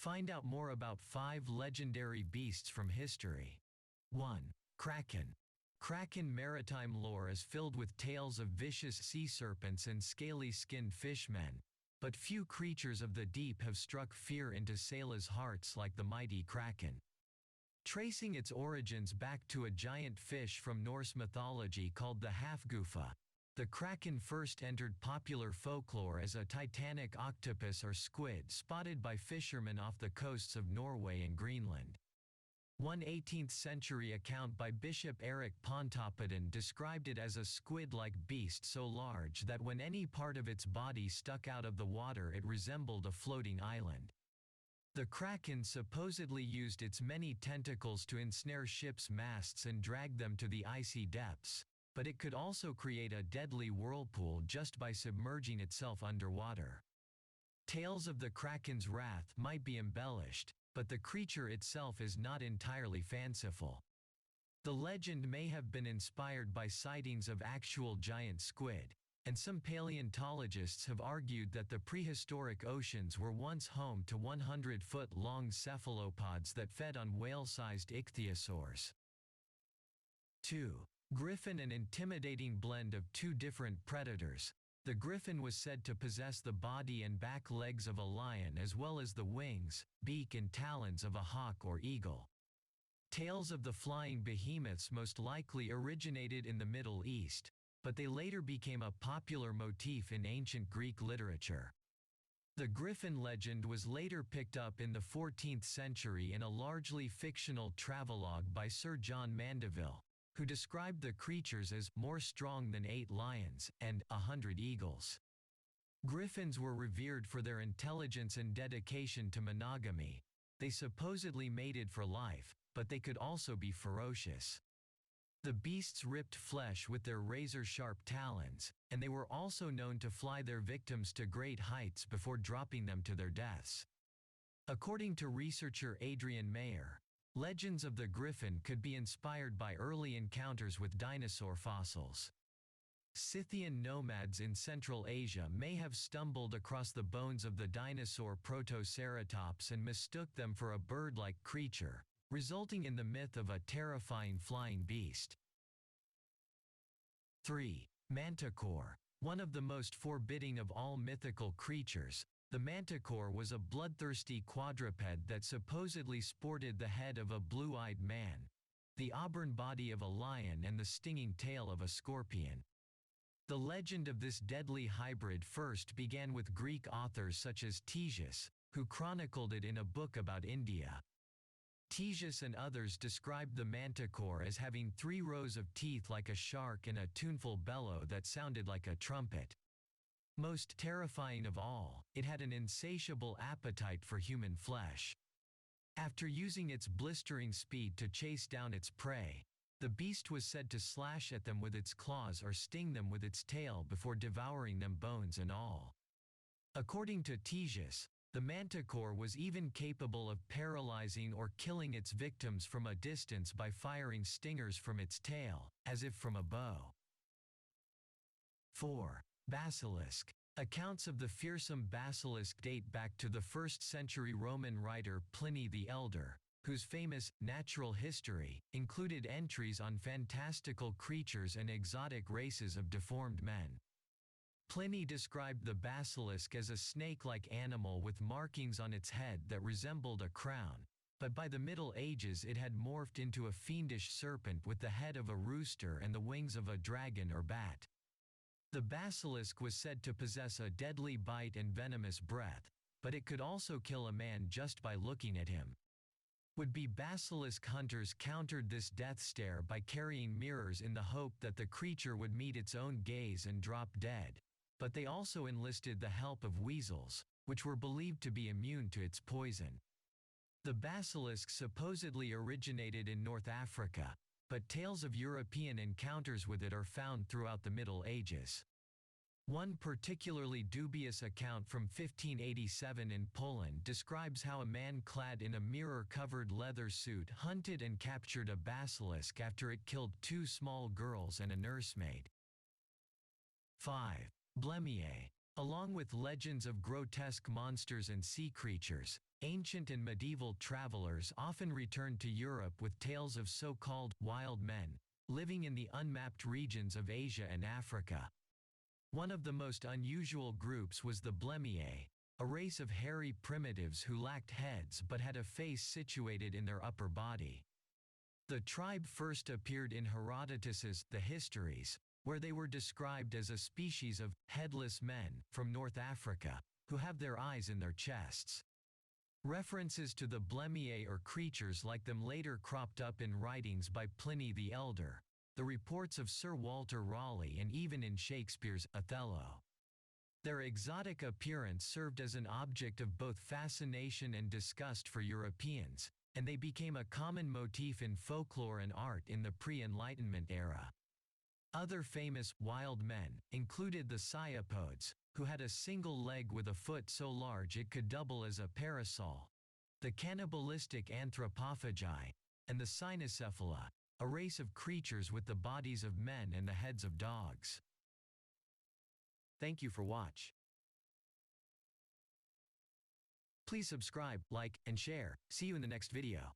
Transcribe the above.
Find out more about 5 legendary beasts from history. 1. Kraken. Kraken maritime lore is filled with tales of vicious sea serpents and scaly-skinned fishmen, but few creatures of the deep have struck fear into sailors' hearts like the mighty Kraken. Tracing its origins back to a giant fish from Norse mythology called the Hafgufa, the Kraken first entered popular folklore as a titanic octopus or squid spotted by fishermen off the coasts of Norway and Greenland. One 18th-century account by Bishop Eric Pontoppidan described it as a squid-like beast so large that when any part of its body stuck out of the water it resembled a floating island. The Kraken supposedly used its many tentacles to ensnare ships' masts and drag them to the icy depths, but it could also create a deadly whirlpool just by submerging itself underwater. Tales of the Kraken's wrath might be embellished, but the creature itself is not entirely fanciful. The legend may have been inspired by sightings of actual giant squid, and some paleontologists have argued that the prehistoric oceans were once home to 100-foot-long cephalopods that fed on whale-sized ichthyosaurs. 2. Griffin. An intimidating blend of two different predators. The griffin was said to possess the body and back legs of a lion as well as the wings, beak and talons of a hawk or eagle. Tales of the flying behemoths most likely originated in the Middle East, but they later became a popular motif in ancient Greek literature. The griffin legend was later picked up in the 14th century in a largely fictional travelogue by Sir John Mandeville, who described the creatures as more strong than 8 lions and 100 eagles. Griffins were revered for their intelligence and dedication to monogamy. They supposedly mated for life, but they could also be ferocious. The beasts ripped flesh with their razor-sharp talons, and they were also known to fly their victims to great heights before dropping them to their deaths. According to researcher Adrian Mayer, legends of the griffin could be inspired by early encounters with dinosaur fossils. Scythian nomads in Central Asia may have stumbled across the bones of the dinosaur Protoceratops and mistook them for a bird-like creature, resulting in the myth of a terrifying flying beast. 3. Manticore. One of the most forbidding of all mythical creatures, the manticore was a bloodthirsty quadruped that supposedly sported the head of a blue-eyed man, the auburn body of a lion and the stinging tail of a scorpion. The legend of this deadly hybrid first began with Greek authors such as Ctesias, who chronicled it in a book about India. Ctesias and others described the manticore as having 3 rows of teeth like a shark and a tuneful bellow that sounded like a trumpet. Most terrifying of all, it had an insatiable appetite for human flesh. After using its blistering speed to chase down its prey, the beast was said to slash at them with its claws or sting them with its tail before devouring them bones and all. According to Ctesias, the manticore was even capable of paralyzing or killing its victims from a distance by firing stingers from its tail, as if from a bow. 4. Basilisk. Accounts of the fearsome basilisk date back to the 1st century Roman writer Pliny the Elder, whose famous Natural History included entries on fantastical creatures and exotic races of deformed men. Pliny described the basilisk as a snake-like animal with markings on its head that resembled a crown, but by the Middle Ages it had morphed into a fiendish serpent with the head of a rooster and the wings of a dragon or bat. The basilisk was said to possess a deadly bite and venomous breath, but it could also kill a man just by looking at him. Would-be basilisk hunters countered this death stare by carrying mirrors in the hope that the creature would meet its own gaze and drop dead, but they also enlisted the help of weasels, which were believed to be immune to its poison. The basilisk supposedly originated in North Africa, but tales of European encounters with it are found throughout the Middle Ages. One particularly dubious account from 1587 in Poland describes how a man clad in a mirror-covered leather suit hunted and captured a basilisk after it killed 2 small girls and a nursemaid. 5. Blemier. Along with legends of grotesque monsters and sea creatures, ancient and medieval travelers often returned to Europe with tales of so-called wild men, living in the unmapped regions of Asia and Africa. One of the most unusual groups was the Blemier, a race of hairy primitives who lacked heads but had a face situated in their upper body. The tribe first appeared in Herodotus's The Histories, where they were described as a species of headless men from North Africa, who have their eyes in their chests. References to the Blemier or creatures like them later cropped up in writings by Pliny the Elder, the reports of Sir Walter Raleigh, and even in Shakespeare's Othello. Their exotic appearance served as an object of both fascination and disgust for Europeans, and they became a common motif in folklore and art in the pre-Enlightenment era. Other famous wild men included the Cyapodes, who had a single leg with a foot so large it could double as a parasol, the cannibalistic anthropophagi, and the Cynocephala, a race of creatures with the bodies of men and the heads of dogs. Thank you for watching. Please subscribe, like, and share. See you in the next video.